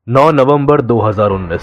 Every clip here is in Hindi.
9 नवंबर 2019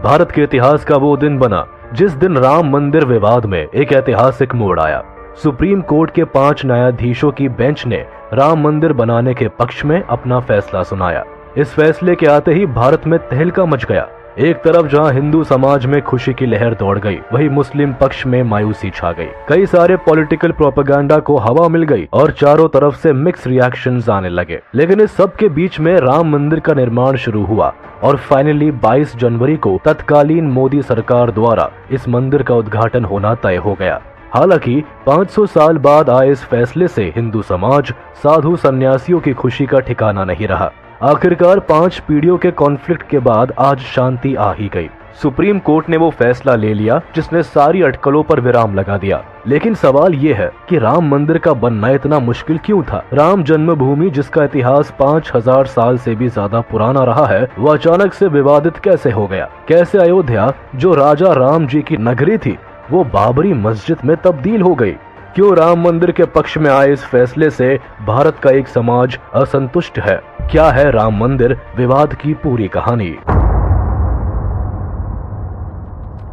भारत के इतिहास का वो दिन बना जिस दिन राम मंदिर विवाद में एक ऐतिहासिक मोड़ आया। सुप्रीम कोर्ट के 5 न्यायाधीशों की बेंच ने राम मंदिर बनाने के पक्ष में अपना फैसला सुनाया। इस फैसले के आते ही भारत में तहलका मच गया। एक तरफ जहां हिंदू समाज में खुशी की लहर दौड़ गई, वहीं मुस्लिम पक्ष में मायूसी छा गई। कई सारे पॉलिटिकल प्रोपेगेंडा को हवा मिल गई और चारों तरफ से मिक्स रिएक्शंस आने लगे। लेकिन इस सब के बीच में राम मंदिर का निर्माण शुरू हुआ और फाइनली 22 जनवरी को तत्कालीन मोदी सरकार द्वारा इस मंदिर का उद्घाटन होना तय हो गया। हालांकि 500 साल बाद आए इस फैसले से हिंदू समाज, साधु सन्यासियों की खुशी का ठिकाना नहीं रहा। आखिरकार 5 पीढ़ियों के कॉन्फ्लिक्ट के बाद आज शांति आ ही गई। सुप्रीम कोर्ट ने वो फैसला ले लिया जिसने सारी अटकलों पर विराम लगा दिया। लेकिन सवाल ये है कि राम मंदिर का बनना इतना मुश्किल क्यों था? राम जन्मभूमि, जिसका इतिहास 5000 साल से भी ज्यादा पुराना रहा है, वो अचानक से विवादित कैसे हो गया? कैसे अयोध्या, जो राजा राम जी की नगरी थी, वो बाबरी मस्जिद में तब्दील हो गई? क्यों राम मंदिर के पक्ष में आए इस फैसले से भारत का एक समाज असंतुष्ट है? क्या है राम मंदिर विवाद की पूरी कहानी?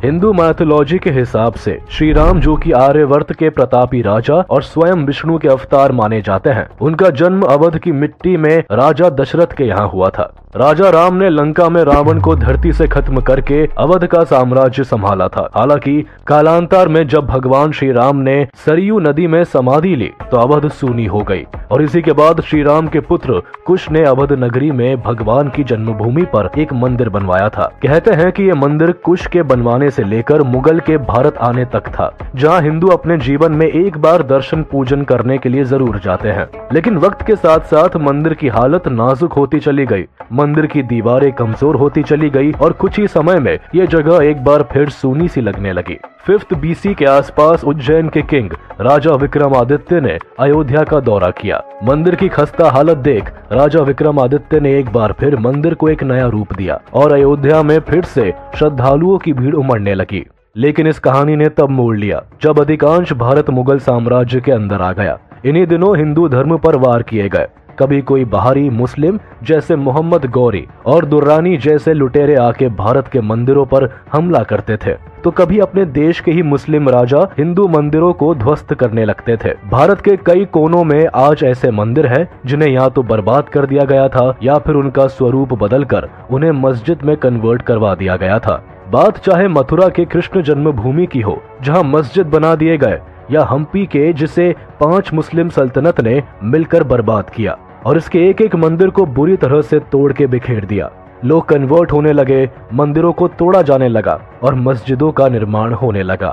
हिंदू मैथोलॉजी के हिसाब से श्री राम, जो कि आर्यवर्त के प्रतापी राजा और स्वयं विष्णु के अवतार माने जाते हैं, उनका जन्म अवध की मिट्टी में राजा दशरथ के यहाँ हुआ था। राजा राम ने लंका में रावण को धरती से खत्म करके अवध का साम्राज्य संभाला था। हालांकि कालांतर में जब भगवान श्री राम ने सरयू नदी में समाधि ली तो अवध सूनी हो गई और इसी के बाद श्री राम के पुत्र कुश ने अवध नगरी में भगवान की जन्मभूमि पर एक मंदिर बनवाया था। कहते हैं कि ये मंदिर कुश के बनवाने से लेकर मुगल के भारत आने तक था, जहाँ हिंदू अपने जीवन में एक बार दर्शन पूजन करने के लिए जरूर जाते हैं। लेकिन वक्त के साथ साथ मंदिर की हालत नाजुक होती चली गई, मंदिर की दीवारें कमजोर होती चली गई और कुछ ही समय में ये जगह एक बार फिर सूनी सी लगने लगी। 5th BC के आसपास उज्जैन के किंग राजा विक्रमादित्य ने अयोध्या का दौरा किया। मंदिर की खस्ता हालत देख राजा विक्रमादित्य ने एक बार फिर मंदिर को एक नया रूप दिया और अयोध्या में फिर से श्रद्धालुओं की भीड़ उमड़ने लगी। लेकिन इस कहानी ने तब मोड़ लिया जब अधिकांश भारत मुगल साम्राज्य के अंदर आ गया। इन्हीं दिनों हिंदू धर्म पर वार किए गए। कभी कोई बाहरी मुस्लिम जैसे मोहम्मद गौरी और दुर्रानी जैसे लुटेरे आके भारत के मंदिरों पर हमला करते थे, तो कभी अपने देश के ही मुस्लिम राजा हिंदू मंदिरों को ध्वस्त करने लगते थे। भारत के कई कोनों में आज ऐसे मंदिर हैं जिन्हें या तो बर्बाद कर दिया गया था या फिर उनका स्वरूप बदलकर उन्हें मस्जिद में कन्वर्ट करवा दिया गया था। बात चाहे मथुरा के कृष्ण जन्मभूमि की हो, जहाँ मस्जिद बना दिए गए, या हम्पी के, जिसे 5 मुस्लिम सल्तनत ने मिलकर बर्बाद किया और इसके एक एक मंदिर को बुरी तरह से तोड़ के बिखेर दिया। लोग कन्वर्ट होने लगे, मंदिरों को तोड़ा जाने लगा और मस्जिदों का निर्माण होने लगा।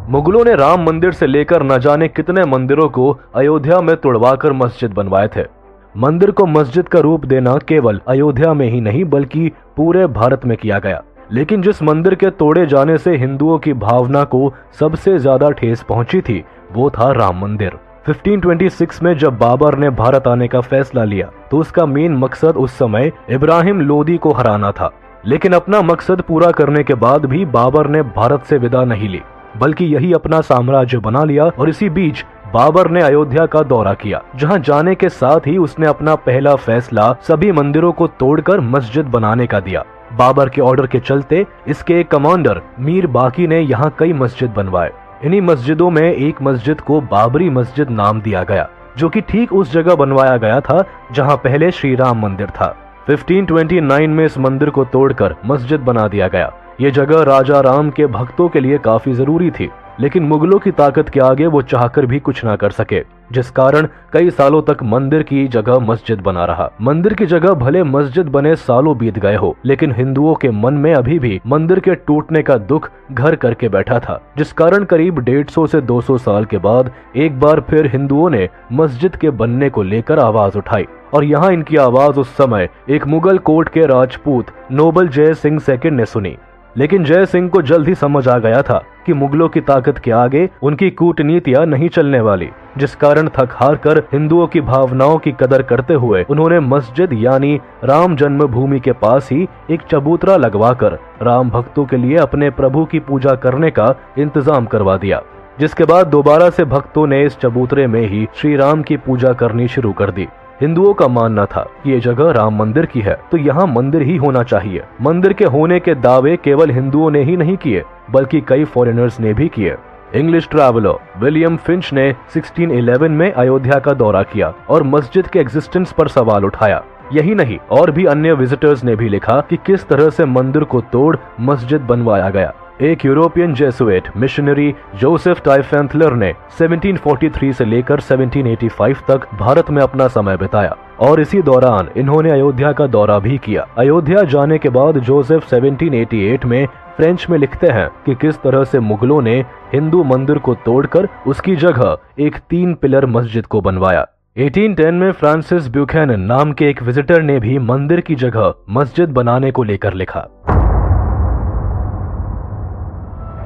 मुगलों ने राम मंदिर से लेकर न जाने कितने मंदिरों को अयोध्या में तोड़वाकर मस्जिद बनवाए थे। मंदिर को मस्जिद का रूप देना केवल अयोध्या में ही नहीं बल्कि पूरे भारत में किया गया। लेकिन जिस मंदिर के तोड़े जाने से हिंदुओं की भावना को सबसे ज्यादा ठेस पहुंची थी, वो था राम मंदिर। 1526 में जब बाबर ने भारत आने का फैसला लिया तो उसका मेन मकसद उस समय इब्राहिम लोदी को हराना था। लेकिन अपना मकसद पूरा करने के बाद भी बाबर ने भारत से विदा नहीं ली, बल्कि यही अपना साम्राज्य बना लिया। और इसी बीच बाबर ने अयोध्या का दौरा किया, जहां जाने के साथ ही उसने अपना पहला फैसला सभी मंदिरों को तोड़कर मस्जिद बनाने का दिया। बाबर के ऑर्डर के चलते इसके एक कमांडर मीर बाकी ने यहाँ कई मस्जिद बनवाए। इन्हीं मस्जिदों में एक मस्जिद को बाबरी मस्जिद नाम दिया गया, जो कि ठीक उस जगह बनवाया गया था जहां पहले श्री राम मंदिर था। 1529 में इस मंदिर को तोड़कर मस्जिद बना दिया गया। ये जगह राजा राम के भक्तों के लिए काफी जरूरी थी, लेकिन मुगलों की ताकत के आगे वो चाहकर भी कुछ ना कर सके, जिस कारण कई सालों तक मंदिर की जगह मस्जिद बना रहा। मंदिर की जगह भले मस्जिद बने सालों बीत गए हो, लेकिन हिंदुओं के मन में अभी भी मंदिर के टूटने का दुख घर करके बैठा था, जिस कारण करीब 150 से 200 साल के बाद एक बार फिर हिंदुओं ने मस्जिद के बनने को लेकर आवाज उठाई। और यहाँ इनकी आवाज उस समय एक मुगल कोर्ट के राजपूत नोबल जय सिंह सेकंड ने सुनी। लेकिन जय सिंह को जल्द ही समझ आ गया था कि मुगलों की ताकत के आगे उनकी कूटनीतियां नहीं चलने वाली, जिस कारण थक हार कर हिंदुओं की भावनाओं की कदर करते हुए उन्होंने मस्जिद यानी राम जन्मभूमि के पास ही एक चबूतरा लगवाकर राम भक्तों के लिए अपने प्रभु की पूजा करने का इंतजाम करवा दिया। जिसके बाद दोबारा से भक्तों ने इस चबूतरे में ही श्री राम की पूजा करनी शुरू कर दी। हिंदुओं का मानना था कि ये जगह राम मंदिर की है, तो यहाँ मंदिर ही होना चाहिए। मंदिर के होने के दावे केवल हिंदुओं ने ही नहीं किए, बल्कि कई फॉरेनर्स ने भी किए। इंग्लिश ट्रैवलर विलियम फिंच ने 1611 में अयोध्या का दौरा किया और मस्जिद के एग्जिस्टेंस पर सवाल उठाया। यही नहीं, और भी अन्य विजिटर्स ने भी लिखा कि किस तरह से मंदिर को तोड़ मस्जिद बनवाया गया। एक यूरोपियन जेसुइट मिशनरी जोसेफ टाइफेंथलर ने 1743 से लेकर 1785 तक भारत में अपना समय बिताया और इसी दौरान इन्होंने अयोध्या का दौरा भी किया। अयोध्या जाने के बाद जोसेफ 1788 में फ्रेंच में लिखते हैं कि किस तरह से मुगलों ने हिंदू मंदिर को तोड़कर उसकी जगह एक 3 पिलर मस्जिद को बनवाया। 1810 में फ्रांसिस ब्यूकैनन नाम के एक विजिटर ने भी मंदिर की जगह मस्जिद बनाने को लेकर लिखा।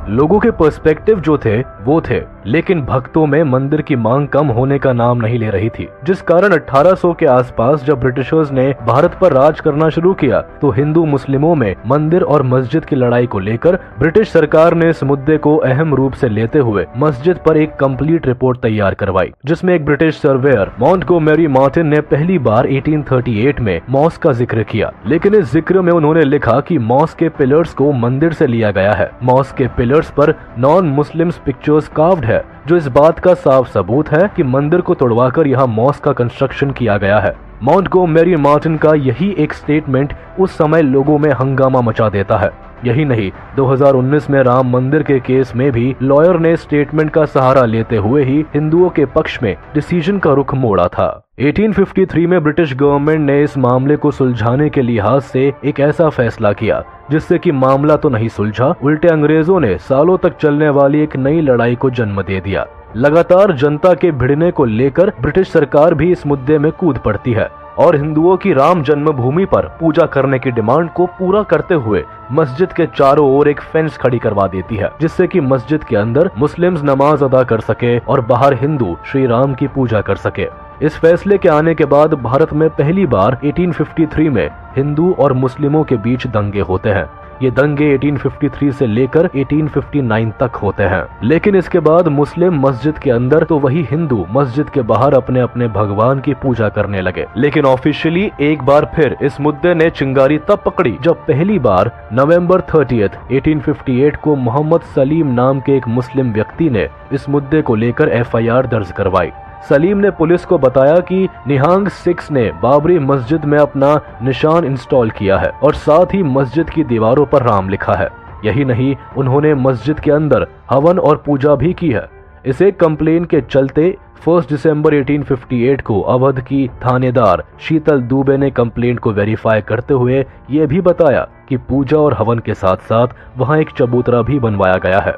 लोगों के पर्सपेक्टिव जो थे वो थे, लेकिन भक्तों में मंदिर की मांग कम होने का नाम नहीं ले रही थी, जिस कारण 1800 के आसपास जब ब्रिटिशर्स ने भारत पर राज करना शुरू किया तो हिंदू मुस्लिमों में मंदिर और मस्जिद की लड़ाई को लेकर ब्रिटिश सरकार ने इस मुद्दे को अहम रूप से लेते हुए मस्जिद पर एक कंप्लीट रिपोर्ट तैयार करवाई, जिसमें एक ब्रिटिश सर्वेयर मॉन्टगोमेरी मार्टिन ने पहली बार 1838 में मॉस्क का जिक्र किया। लेकिन इस जिक्र में उन्होंने लिखा कि मॉस्क के पिलर्स को मंदिर से लिया गया है। मॉस्क के पिलर्स पर नॉन मुस्लिम्स पिक्चर्स कार्व्ड है, जो इस बात का साफ सबूत है कि मंदिर को तोड़वाकर यहाँ मॉस्क का कंस्ट्रक्शन किया गया है। मॉन्टगोमेरी मार्टिन का यही एक स्टेटमेंट उस समय लोगों में हंगामा मचा देता है। यही नहीं, 2019 में राम मंदिर के केस में भी लॉयर ने स्टेटमेंट का सहारा लेते हुए ही हिंदुओं के पक्ष में डिसीजन का रुख मोड़ा था। 1853 में ब्रिटिश गवर्नमेंट ने इस मामले को सुलझाने के लिहाज से एक ऐसा फैसला किया जिससे कि मामला तो नहीं सुलझा, उल्टे अंग्रेजों ने सालों तक चलने वाली एक नई लड़ाई को जन्म दे दिया। लगातार जनता के भिड़ने को लेकर ब्रिटिश सरकार भी इस मुद्दे में कूद पड़ती है और हिंदुओं की राम जन्मभूमि पर पूजा करने की डिमांड को पूरा करते हुए मस्जिद के चारों ओर एक फेंस खड़ी करवा देती है, जिससे कि मस्जिद के अंदर मुस्लिम्स नमाज अदा कर सके और बाहर हिंदू श्री राम की पूजा कर सके। इस फैसले के आने के बाद भारत में पहली बार 1853 में हिंदू और मुस्लिमों के बीच दंगे होते हैं। ये दंगे 1853 से लेकर 1859 तक होते हैं, लेकिन इसके बाद मुस्लिम मस्जिद के अंदर तो वही हिंदू मस्जिद के बाहर अपने अपने भगवान की पूजा करने लगे। लेकिन ऑफिशियली एक बार फिर इस मुद्दे ने चिंगारी तब पकड़ी जब पहली बार नवंबर 30, 1858 को मोहम्मद सलीम नाम के एक मुस्लिम व्यक्ति ने इस मुद्दे को लेकर FIR दर्ज करवाई। सलीम ने पुलिस को बताया कि निहांग 6 ने बाबरी मस्जिद में अपना निशान इंस्टॉल किया है और साथ ही मस्जिद की दीवारों पर राम लिखा है। यही नहीं, उन्होंने मस्जिद के अंदर हवन और पूजा भी की है। इस एक कंप्लेन के चलते 1 दिसंबर 1858 को अवध की थानेदार शीतल दुबे ने कंप्लेंट को वेरीफाई करते हुए ये भी बताया कि पूजा और हवन के साथ साथ वहां एक चबूतरा भी बनवाया गया है।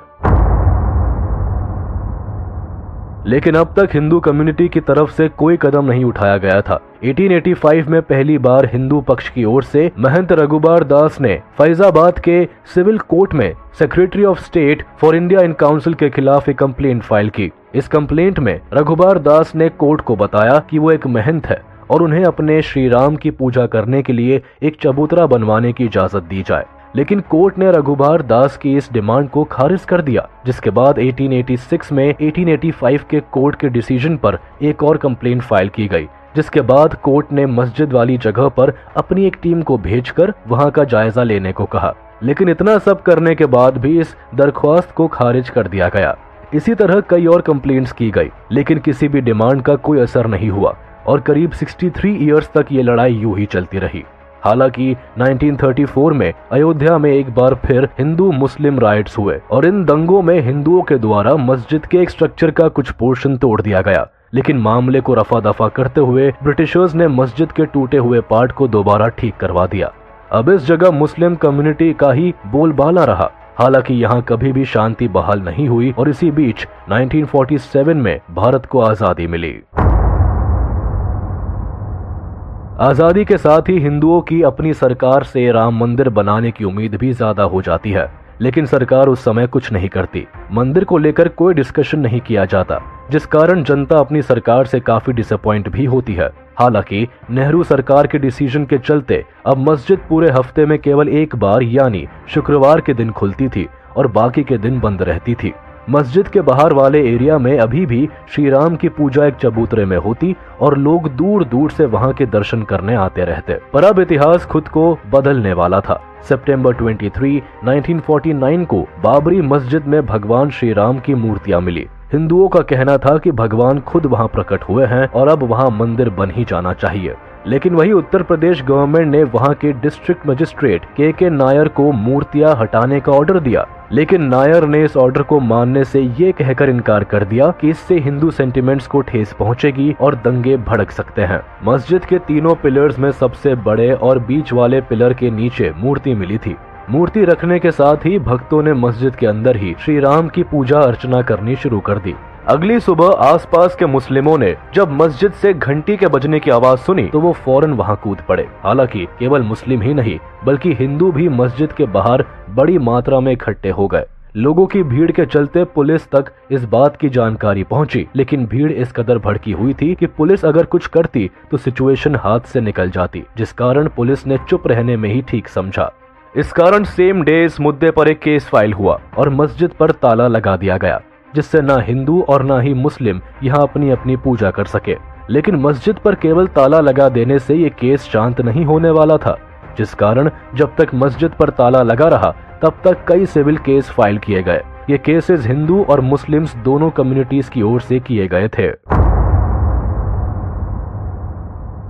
लेकिन अब तक हिंदू कम्युनिटी की तरफ से कोई कदम नहीं उठाया गया था। 1885 में पहली बार हिंदू पक्ष की ओर से महंत रघुबार दास ने फैजाबाद के सिविल कोर्ट में secretary of state for India in council के खिलाफ एक कंप्लेंट फाइल की। इस कंप्लेंट में रघुबार दास ने कोर्ट को बताया कि वो एक महंत है और उन्हें अपने श्री राम की पूजा करने के लिए एक चबूतरा बनवाने की इजाजत दी जाए। लेकिन कोर्ट ने रघुबार दास की इस डिमांड को खारिज कर दिया, जिसके बाद 1886 में 1885 के कोर्ट के डिसीजन पर एक और कंप्लेंट फाइल की गई, जिसके बाद कोर्ट ने मस्जिद वाली जगह पर अपनी एक टीम को भेजकर वहां का जायजा लेने को कहा। लेकिन इतना सब करने के बाद भी इस दरख्वास्त को खारिज कर दिया गया। इसी तरह कई और कंप्लेंट्स की गई, लेकिन किसी भी डिमांड का कोई असर नहीं हुआ और करीब 63 ईयर्स तक ये लड़ाई यूं ही चलती रही। हालांकि 1934 में अयोध्या में एक बार फिर हिंदू मुस्लिम राइट्स हुए और इन दंगों में हिंदुओं के द्वारा मस्जिद के एक स्ट्रक्चर का कुछ पोर्शन तोड़ दिया गया। लेकिन मामले को रफा दफा करते हुए ब्रिटिशर्स ने मस्जिद के टूटे हुए पार्ट को दोबारा ठीक करवा दिया। अब इस जगह मुस्लिम कम्युनिटी का ही बोलबाला रहा। हालांकि यहाँ कभी भी शांति बहाल नहीं हुई और इसी बीच 1947 में भारत को आजादी मिली। आजादी के साथ ही हिंदुओं की अपनी सरकार से राम मंदिर बनाने की उम्मीद भी ज्यादा हो जाती है, लेकिन सरकार उस समय कुछ नहीं करती। मंदिर को लेकर कोई डिस्कशन नहीं किया जाता, जिस कारण जनता अपनी सरकार से काफी डिसअपॉइंट भी होती है। हालांकि नेहरू सरकार के डिसीजन के चलते अब मस्जिद पूरे हफ्ते में केवल एक बार यानी शुक्रवार के दिन खुलती थी और बाकी के दिन बंद रहती थी। मस्जिद के बाहर वाले एरिया में अभी भी श्री राम की पूजा एक चबूतरे में होती और लोग दूर दूर से वहां के दर्शन करने आते रहते। पर अब इतिहास खुद को बदलने वाला था। सितंबर 23, 1949 को बाबरी मस्जिद में भगवान श्री राम की मूर्तियां मिली। हिंदुओं का कहना था कि भगवान खुद वहां प्रकट हुए हैं और अब वहां मंदिर बन ही जाना चाहिए। लेकिन वही उत्तर प्रदेश गवर्नमेंट ने वहां के डिस्ट्रिक्ट मजिस्ट्रेट के नायर को मूर्तियां हटाने का ऑर्डर दिया। लेकिन नायर ने इस ऑर्डर को मानने से ये कहकर इनकार कर दिया कि इससे हिंदू सेंटिमेंट्स को ठेस पहुंचेगी और दंगे भड़क सकते हैं। मस्जिद के तीनों पिलर्स में सबसे बड़े और बीच वाले पिलर के नीचे मूर्ति मिली थी। मूर्ति रखने के साथ ही भक्तों ने मस्जिद के अंदर ही श्री राम की पूजा अर्चना करनी शुरू कर दी। अगली सुबह आसपास के मुस्लिमों ने जब मस्जिद से घंटी के बजने की आवाज सुनी तो वो फौरन वहां कूद पड़े। हालांकि केवल मुस्लिम ही नहीं बल्कि हिंदू भी मस्जिद के बाहर बड़ी मात्रा में इकट्ठे हो गए। लोगों की भीड़ के चलते पुलिस तक इस बात की जानकारी पहुंची, लेकिन भीड़ इस कदर भड़की हुई थी कि पुलिस अगर कुछ करती तो सिचुएशन हाथ से निकल जाती, जिस कारण पुलिस ने चुप रहने में ही ठीक समझा। इस कारण सेम डे इस मुद्दे पर एक केस फाइल हुआ और मस्जिद पर ताला लगा दिया गया, जिससे ना हिंदू और ना ही मुस्लिम यहाँ अपनी अपनी पूजा कर सके। लेकिन मस्जिद पर केवल ताला लगा देने से ये केस शांत नहीं होने वाला था, जिस कारण जब तक मस्जिद पर ताला लगा रहा तब तक कई सिविल केस फाइल किए गए। ये केसेस हिंदू और मुस्लिम्स दोनों कम्युनिटीज की ओर से किए गए थे।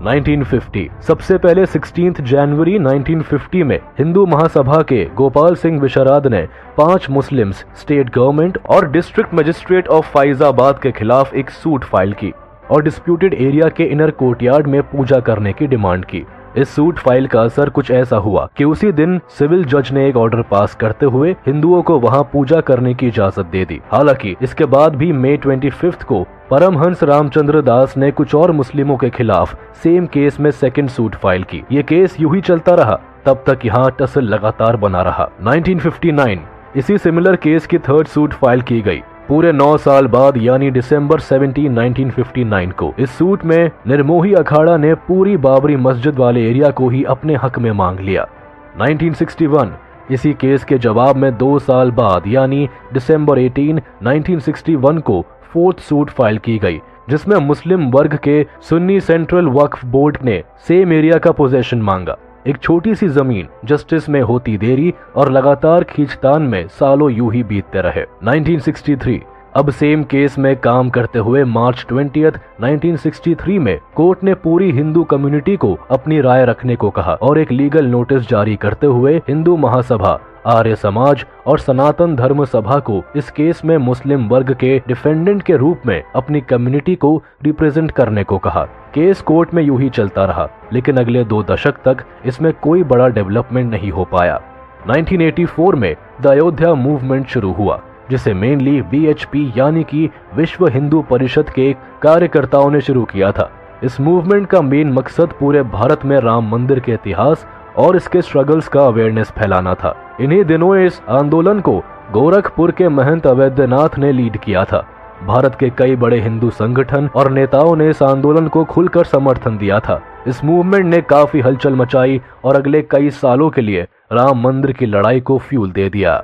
1950 सबसे पहले 16 जनवरी 1950 में हिंदू महासभा के गोपाल सिंह विशारद ने 5 मुस्लिम्स, स्टेट गवर्नमेंट और डिस्ट्रिक्ट मजिस्ट्रेट ऑफ फैजाबाद के खिलाफ एक सूट फाइल की और डिस्प्यूटेड एरिया के इनर कोर्टयार्ड में पूजा करने की डिमांड की। इस सूट फाइल का असर कुछ ऐसा हुआ कि उसी दिन सिविल जज ने एक ऑर्डर पास करते हुए हिंदुओं को वहां पूजा करने की इजाजत दे दी। हालांकि इसके बाद भी मई 25 को परमहंस रामचंद्र दास ने कुछ और मुस्लिमों के खिलाफ सेम केस में सेकंड सूट फाइल की। ये केस यूं ही चलता रहा, तब तक यहाँ टसल लगातार बना रहा। 1959 इसी सिमिलर केस की थर्ड सूट फाइल की गई। पूरे 9 साल बाद यानी दिसंबर 17, 1959 को इस सूट में निर्मोही अखाड़ा ने पूरी बाबरी मस्जिद वाले एरिया को ही अपने हक में मांग लिया। 1961 इसी केस के जवाब में 2 साल बाद यानी दिसंबर 18, 1961 को फोर्थ सूट फाइल की गई, जिसमें मुस्लिम वर्ग के सुन्नी सेंट्रल वक्फ बोर्ड ने सेम एरिया का पोजेशन मांगा। एक छोटी सी जमीन जस्टिस में होती देरी और लगातार खींचतान में सालों यूं ही बीतते रहे। 1963 अब सेम केस में काम करते हुए मार्च 20, 1963 में कोर्ट ने पूरी हिंदू कम्युनिटी को अपनी राय रखने को कहा और एक लीगल नोटिस जारी करते हुए हिंदू महासभा, आर्य समाज और सनातन धर्म सभा को इस केस में मुस्लिम वर्ग के डिफेंडेंट के रूप में अपनी कम्युनिटी को रिप्रेजेंट करने को कहा। केस कोर्ट में यूं ही चलता रहा, लेकिन अगले 2 दशक तक इसमें कोई बड़ा डेवलपमेंट नहीं हो पाया। 1984 में द अयोध्या मूवमेंट शुरू हुआ, जिसे मेनली BHP यानी कि विश्व हिंदू परिषद के कार्यकर्ताओं ने शुरू किया था। इस मूवमेंट का मेन मकसद पूरे भारत में राम मंदिर के इतिहास और इसके स्ट्रगल्स का अवेयरनेस फैलाना था। इन्हीं दिनों इस आंदोलन को गोरखपुर के महंत अवैधनाथ ने लीड किया था। भारत के कई बड़े हिंदू संगठन और नेताओं ने इस आंदोलन को खुलकर समर्थन दिया था। इस मूवमेंट ने काफी हलचल मचाई और अगले कई सालों के लिए राम मंदिर की लड़ाई को फ्यूल दे दिया।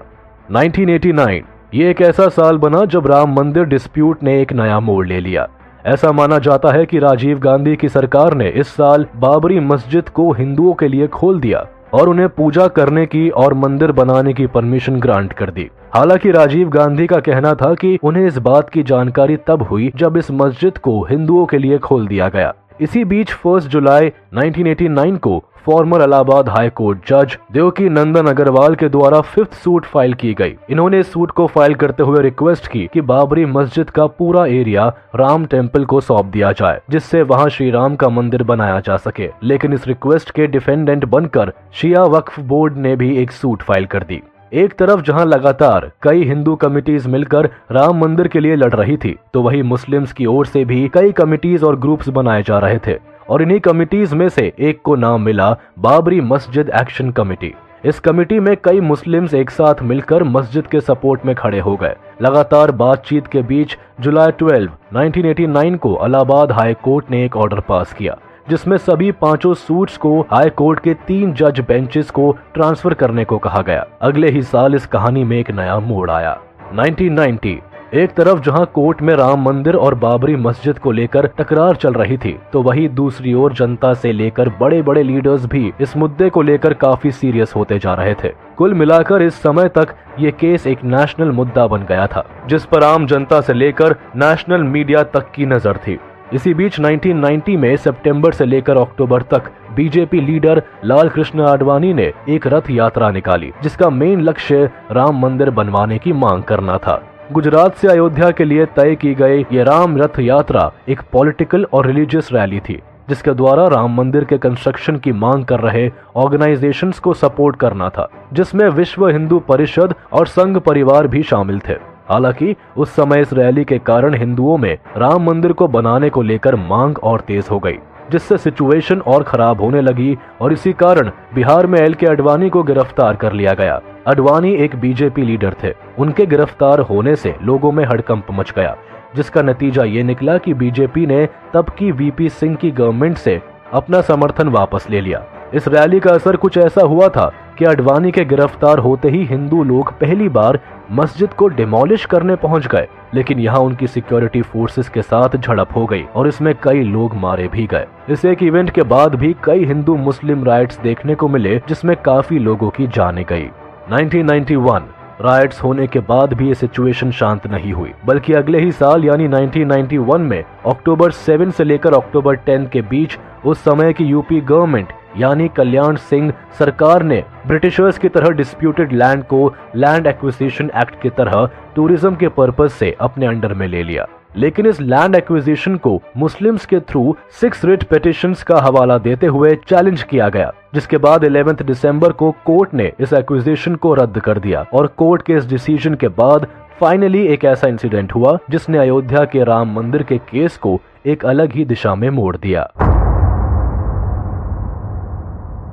1989 ये एक ऐसा साल बना जब राम मंदिर डिस्प्यूट ने एक नया मोड़ ले लिया। ऐसा माना जाता है कि राजीव गांधी की सरकार ने इस साल बाबरी मस्जिद को हिंदुओं के लिए खोल दिया और उन्हें पूजा करने की और मंदिर बनाने की परमिशन ग्रांट कर दी। हालांकि राजीव गांधी का कहना था कि उन्हें इस बात की जानकारी तब हुई जब इस मस्जिद को हिंदुओं के लिए खोल दिया गया। इसी बीच 1 जुलाई 1989 को फॉर्मर इलाहाबाद हाई कोर्ट जज देवकी नंदन अग्रवाल के द्वारा 5th सूट फाइल की गई। इन्होंने इस सूट को फाइल करते हुए रिक्वेस्ट की कि बाबरी मस्जिद का पूरा एरिया राम टेम्पल को सौंप दिया जाए, जिससे वहां श्री राम का मंदिर बनाया जा सके। लेकिन इस रिक्वेस्ट के डिफेंडेंट बनकर शिया वक्फ बोर्ड ने भी एक सूट फाइल कर दी। एक तरफ जहां लगातार कई हिंदू कमिटीज मिलकर राम मंदिर के लिए लड़ रही थी, तो वहीं मुस्लिम्स की ओर से भी कई कमिटीज और ग्रुप्स बनाए जा रहे थे और इन्हीं कमिटीज में से एक को नाम मिला बाबरी मस्जिद एक्शन कमेटी। इस कमेटी में कई मुस्लिम्स एक साथ मिलकर मस्जिद के सपोर्ट में खड़े हो गए। लगातार बातचीत के बीच जुलाई 12, 1989 को इलाहाबाद हाई कोर्ट ने एक ऑर्डर पास किया, जिसमें सभी 5 सूट्स को हाई कोर्ट के 3 जज बेंचेस को ट्रांसफर करने को कहा गया। अगले ही साल इस कहानी में एक नया मोड़ आया। 1990 एक तरफ जहां कोर्ट में राम मंदिर और बाबरी मस्जिद को लेकर तकरार चल रही थी, तो वहीं दूसरी ओर जनता से लेकर बड़े बड़े लीडर्स भी इस मुद्दे को लेकर काफी सीरियस होते जा रहे थे। कुल मिलाकर इस समय तक ये केस एक नेशनल मुद्दा बन गया था, जिस पर आम जनता से लेकर नेशनल मीडिया तक की नजर थी। इसी बीच 1990 में सितंबर से लेकर अक्टूबर तक बीजेपी लीडर लाल कृष्ण आडवाणी ने एक रथ यात्रा निकाली, जिसका मेन लक्ष्य राम मंदिर बनवाने की मांग करना था। गुजरात से अयोध्या के लिए तय की गई ये राम रथ यात्रा एक पॉलिटिकल और रिलीजियस रैली थी, जिसके द्वारा राम मंदिर के कंस्ट्रक्शन की मांग कर रहे ऑर्गेनाइजेशंस को सपोर्ट करना था, जिसमें विश्व हिंदू परिषद और संघ परिवार भी शामिल थे। हालांकि उस समय इस रैली के कारण हिंदुओं में राम मंदिर को बनाने को लेकर मांग और तेज हो गई, जिससे सिचुएशन और खराब होने लगी और इसी कारण बिहार में LK आडवाणी को गिरफ्तार कर लिया गया। आडवाणी एक बीजेपी लीडर थे। उनके गिरफ्तार होने से लोगों में हड़कंप मच गया, जिसका नतीजा ये निकला कि बीजेपी ने तब की VP सिंह की गवर्नमेंट से अपना समर्थन वापस ले लिया। इस रैली का असर कुछ ऐसा हुआ था कि आडवाणी के गिरफ्तार होते ही हिंदू लोग पहली बार मस्जिद को डिमोलिश करने पहुंच गए, लेकिन यहाँ उनकी सिक्योरिटी फोर्सेस के साथ झड़प हो गई और इसमें कई लोग मारे भी गए। इस एक इवेंट के बाद भी कई हिंदू मुस्लिम राइट्स देखने को मिले, जिसमें काफी लोगों की जानें गई। 1991 राइट्स होने के बाद भी ये सिचुएशन शांत नहीं हुई, बल्कि अगले ही साल यानी 1991 में अक्टूबर 7 से लेकर अक्टूबर 10 के बीच उस समय की यूपी गवर्नमेंट यानी कल्याण सिंह सरकार ने ब्रिटिशर्स की तरह डिस्प्यूटेड लैंड को लैंड एक्विजिशन एक्ट की तरह टूरिज्म के पर्पज से अपने अंडर में ले लिया। लेकिन इस लैंड एक्विजिशन को मुस्लिम्स के थ्रू 6 रिट पिटिशंस का हवाला देते हुए चैलेंज किया गया, जिसके बाद 11 दिसंबर को कोर्ट ने इस एक्विजिशन को रद्द कर दिया और कोर्ट के इस डिसीजन के बाद फाइनली एक ऐसा इंसिडेंट हुआ जिसने अयोध्या के राम मंदिर के केस को एक अलग ही दिशा में मोड़ दिया।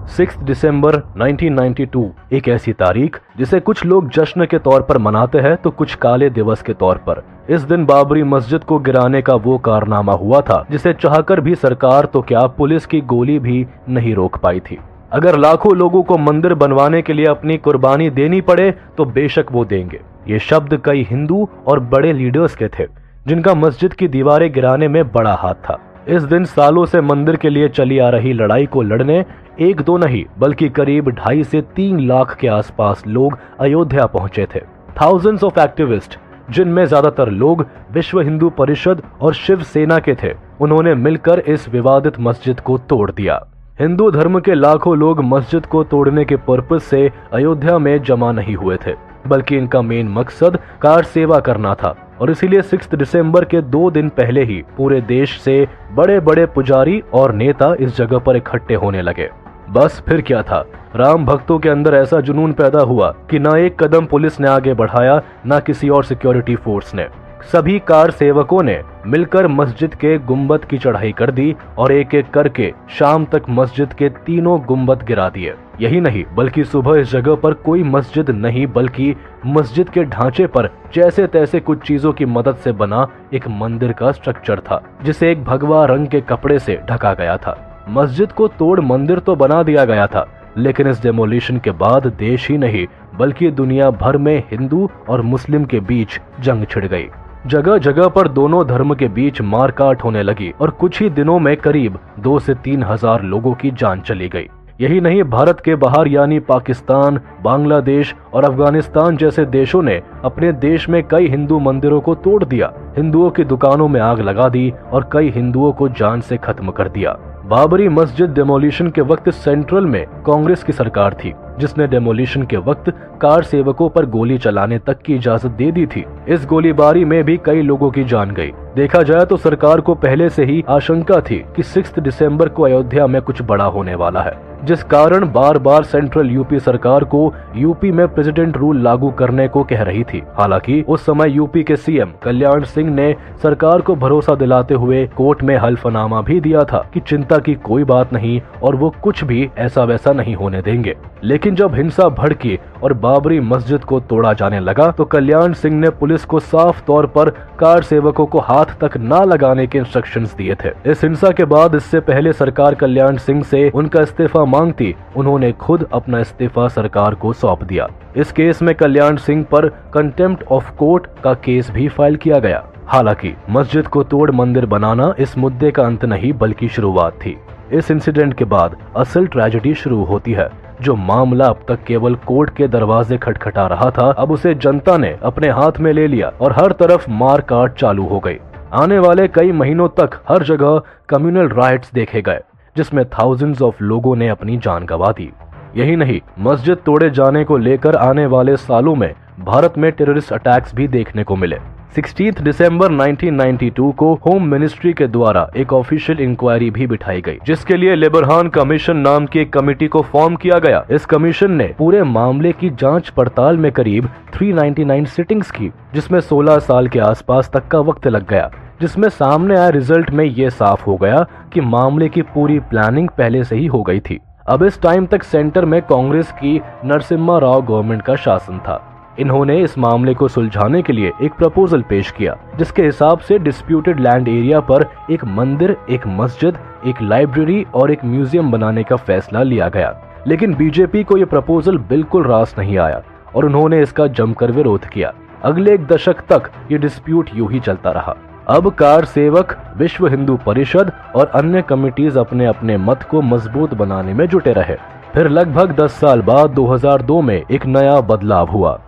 6 दिसंबर 1992 एक ऐसी तारीख जिसे कुछ लोग जश्न के तौर पर मनाते हैं तो कुछ काले दिवस के तौर पर। इस दिन बाबरी मस्जिद को गिराने का वो कारनामा हुआ था जिसे चाहकर भी सरकार तो क्या पुलिस की गोली भी नहीं रोक पाई थी। अगर लाखों लोगों को मंदिर बनवाने के लिए अपनी कुर्बानी देनी पड़े तो बेशक वो देंगे। ये शब्द कई हिंदू और बड़े लीडर्स के थे जिनका मस्जिद की दीवारें गिराने में बड़ा हाथ था। इस दिन सालों से मंदिर के लिए चली आ रही लड़ाई को लड़ने एक दो नहीं बल्कि करीब 2.5 से 3 लाख के आसपास लोग अयोध्या पहुंचे थे। थाउजेंड्स ऑफ एक्टिविस्ट, जिनमें ज्यादातर लोग विश्व हिंदू परिषद और शिवसेना के थे, उन्होंने मिलकर इस विवादित मस्जिद को तोड़ दिया। हिंदू धर्म के लाखों लोग मस्जिद को तोड़ने के पर्पज से अयोध्या में जमा नहीं हुए थे, बल्कि इनका मेन मकसद कार सेवा करना था और इसीलिए 6 दिसंबर के 2 दिन पहले ही पूरे देश से बड़े बड़े पुजारी और नेता इस जगह पर इकट्ठे होने लगे। बस फिर क्या था, राम भक्तों के अंदर ऐसा जुनून पैदा हुआ कि ना एक कदम पुलिस ने आगे बढ़ाया ना किसी और सिक्योरिटी फोर्स ने। सभी कार सेवकों ने मिलकर मस्जिद के गुंबद की चढ़ाई कर दी और एक एक करके शाम तक मस्जिद के 3 गुंबद गिरा दिए। यही नहीं बल्कि सुबह इस जगह पर कोई मस्जिद नहीं बल्कि मस्जिद के ढांचे पर जैसे तैसे कुछ चीजों की मदद से बना एक मंदिर का स्ट्रक्चर था, जिसे एक भगवा रंग के कपड़े से ढका गया था। मस्जिद को तोड़ मंदिर तो बना दिया गया था, लेकिन इस डेमोलिशन के बाद देश ही नहीं बल्कि दुनिया भर में हिंदू और मुस्लिम के बीच जंग छिड़ गई। जगह जगह पर दोनों धर्म के बीच मारकाट होने लगी और कुछ ही दिनों में करीब 2 से 3 हजार लोगों की जान चली गई। यही नहीं, भारत के बाहर यानी पाकिस्तान, बांग्लादेश और अफगानिस्तान जैसे देशों ने अपने देश में कई हिंदू मंदिरों को तोड़ दिया, हिंदुओं की दुकानों में आग लगा दी और कई हिंदुओं को जान से खत्म कर दिया। बाबरी मस्जिद डेमोलिशन के वक्त सेंट्रल में कांग्रेस की सरकार थी, जिसने डेमोलिशन के वक्त कार सेवकों पर गोली चलाने तक की इजाजत दे दी थी। इस गोलीबारी में भी कई लोगों की जान गई। देखा जाए तो सरकार को पहले से ही आशंका थी कि 6 दिसंबर को अयोध्या में कुछ बड़ा होने वाला है, जिस कारण बार बार सेंट्रल यूपी सरकार को यूपी में प्रेसिडेंट रूल लागू करने को कह रही थी। हालांकि उस समय यूपी के सीएम कल्याण सिंह ने सरकार को भरोसा दिलाते हुए कोर्ट में हल्फनामा भी दिया था कि चिंता की कोई बात नहीं और वो कुछ भी ऐसा वैसा नहीं होने देंगे। लेकिन जब हिंसा भड़की और बाबरी मस्जिद को तोड़ा जाने लगा तो कल्याण सिंह ने पुलिस को साफ तौर पर कार सेवकों को हाथ तक न लगाने के इंस्ट्रक्शंस दिए थे। इस हिंसा के बाद इससे पहले सरकार कल्याण सिंह से उनका इस्तीफा मांगती, उन्होंने खुद अपना इस्तीफा सरकार को सौंप दिया। इस केस में कल्याण सिंह पर कंटेम्प्ट ऑफ कोर्ट का केस भी फाइल किया गया। हालांकि मस्जिद को तोड़ मंदिर बनाना इस मुद्दे का अंत नहीं बल्कि शुरुआत थी। इस इंसिडेंट के बाद असल ट्रेजेडी शुरू होती है। जो मामला अब तक केवल कोर्ट के दरवाजे खटखटा रहा था, अब उसे जनता ने अपने हाथ में ले लिया और हर तरफ मार काट चालू हो गई। आने वाले कई महीनों तक हर जगह कम्युनल राइट्स देखे गए, जिसमें थाउजेंड्स ऑफ लोगों ने अपनी जान गंवा दी। यही नहीं, मस्जिद तोड़े जाने को लेकर आने वाले सालों में भारत में टेररिस्ट अटैक्स भी देखने को मिले। 16 दिसंबर 1992 को होम मिनिस्ट्री के द्वारा एक ऑफिशियल इंक्वायरी भी बिठाई गई, जिसके लिए लेबरहान कमीशन नाम की एक कमेटी को फॉर्म किया गया। इस कमीशन ने पूरे मामले की जांच पड़ताल में करीब 399 सिटिंग्स की, जिसमें 16 साल के आसपास तक का वक्त लग गया। जिसमें सामने आया रिजल्ट में ये साफ हो गया कि मामले की पूरी प्लानिंग पहले से ही हो गई थी। अब इस टाइम तक सेंटर में कांग्रेस की नरसिम्हा राव गवर्नमेंट का शासन था। इन्होंने इस मामले को सुलझाने के लिए एक प्रपोजल पेश किया, जिसके हिसाब से डिस्प्यूटेड लैंड एरिया पर एक मंदिर, एक मस्जिद, एक लाइब्रेरी और एक म्यूजियम बनाने का फैसला लिया गया। लेकिन बीजेपी को यह प्रपोजल बिल्कुल रास नहीं आया और उन्होंने इसका जमकर विरोध किया। अगले एक दशक तक ये डिस्प्यूट यूं ही चलता रहा। अब कार सेवक, विश्व हिंदू परिषद और अन्य कमिटीज अपने अपने मत को मजबूत बनाने में जुटे रहे। फिर लगभग 10 साल बाद 2002 में एक नया बदलाव हुआ।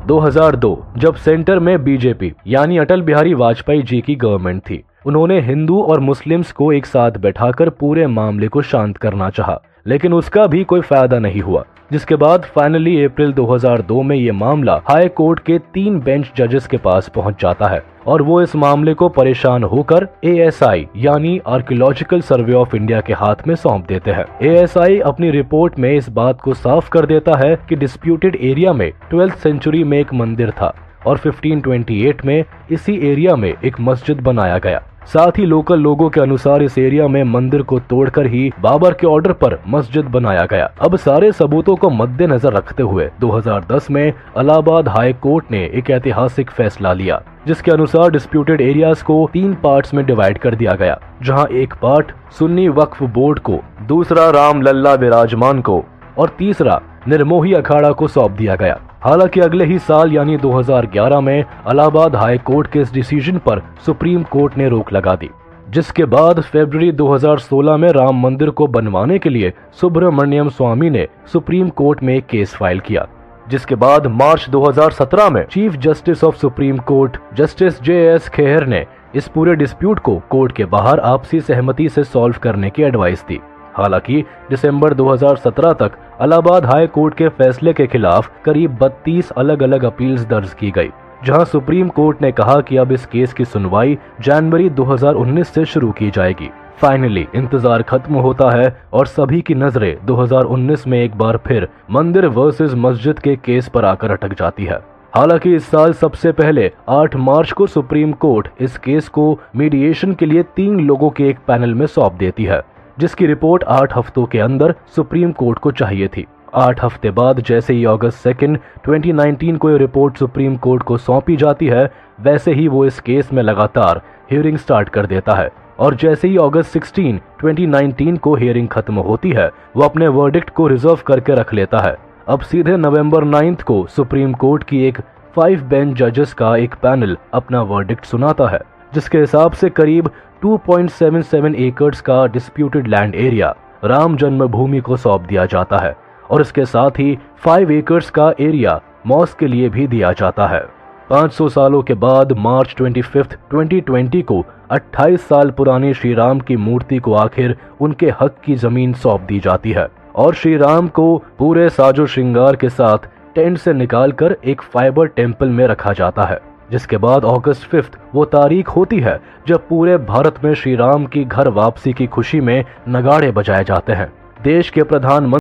2002 जब सेंटर में बीजेपी यानी अटल बिहारी वाजपेयी जी की गवर्नमेंट थी, उन्होंने हिंदू और मुस्लिम्स को एक साथ बैठाकर पूरे मामले को शांत करना चाहा, लेकिन उसका भी कोई फायदा नहीं हुआ। जिसके बाद फाइनली अप्रैल 2002 में ये मामला हाई कोर्ट के 3 बेंच जजेस के पास पहुंच जाता है और वो इस मामले को परेशान होकर ASI यानी आर्कियोलॉजिकल सर्वे ऑफ इंडिया के हाथ में सौंप देते हैं। ASI अपनी रिपोर्ट में इस बात को साफ कर देता है कि डिस्प्यूटेड एरिया में 12th सेंचुरी में एक मंदिर था और 1528 में इसी एरिया में एक मस्जिद बनाया गया। साथ ही लोकल लोगों के अनुसार इस एरिया में मंदिर को तोड़कर ही बाबर के ऑर्डर पर मस्जिद बनाया गया। अब सारे सबूतों को मद्देनजर रखते हुए 2010 में इलाहाबाद हाई कोर्ट ने एक ऐतिहासिक फैसला लिया, जिसके अनुसार डिस्प्यूटेड एरियाज को 3 पार्ट्स में डिवाइड कर दिया गया, जहां एक पार्ट सुन्नी वक्फ बोर्ड को, दूसरा राम लल्ला विराजमान को और तीसरा निर्मोही अखाड़ा को सौंप दिया गया। हालांकि अगले ही साल यानी 2011 में इलाहाबाद हाई कोर्ट के इस डिसीजन पर सुप्रीम कोर्ट ने रोक लगा दी, जिसके बाद फरवरी 2016 में राम मंदिर को बनवाने के लिए सुब्रमण्यम स्वामी ने सुप्रीम कोर्ट में एक केस फाइल किया। जिसके बाद मार्च 2017 में chief justice of supreme court justice JS Khehar ने इस पूरे डिस्प्यूट को कोर्ट के बाहर आपसी सहमति से सॉल्व करने की एडवाइस दी। हालांकि दिसंबर 2017 तक इलाहाबाद हाई कोर्ट के फैसले के खिलाफ करीब 32 अलग अलग अपील्स दर्ज की गई, जहां सुप्रीम कोर्ट ने कहा कि अब इस केस की सुनवाई जनवरी 2019 से शुरू की जाएगी। फाइनली इंतजार खत्म होता है और सभी की नजरें 2019 में एक बार फिर मंदिर वर्सेस मस्जिद के केस पर आकर अटक जाती है। हालांकि इस साल सबसे पहले 8 मार्च को सुप्रीम कोर्ट इस केस को मीडिएशन के लिए 3 लोगों के एक पैनल में सौंप देती है, जिसकी रिपोर्ट 8 हफ्तों के अंदर सुप्रीम कोर्ट को चाहिए थी। 8 हफ्ते बाद जैसे ही अगस्त 2, 2019 को ये रिपोर्ट सुप्रीम कोर्ट को सौंपी जाती है, वैसे ही वो इस केस में लगातार हियरिंग स्टार्ट कर देता है और जैसे ही अगस्त 16, 2019 को हियरिंग खत्म होती है, वो अपने वर्डिक्ट को रिजर्व करके रख लेता है। अब सीधे नवंबर 9 को सुप्रीम कोर्ट की एक 5 बेंच जजेस का एक पैनल अपना वर्डिक्ट सुनाता है, जिसके हिसाब से करीब 2.77 एकड़ का डिस्प्यूटेड लैंड एरिया राम जन्मभूमि को सौंप दिया जाता है और इसके साथ ही 5 एकड़ का एरिया मॉस्क के लिए भी दिया जाता है। 500 सालों के बाद मार्च 25, 2020 को 28 साल पुरानी श्री राम की मूर्ति को आखिर उनके हक की जमीन सौंप दी जाती है और श्री राम को पूरे साजो श्रृंगार के साथ टेंट से निकालकर एक फाइबर टेम्पल में रखा जाता है। जिसके बाद अगस्त 5 वो तारीख होती है जब पूरे भारत में श्री राम की घर वापसी की खुशी में नगाड़े बजाए जाते हैं। देश के प्रधानमंत्री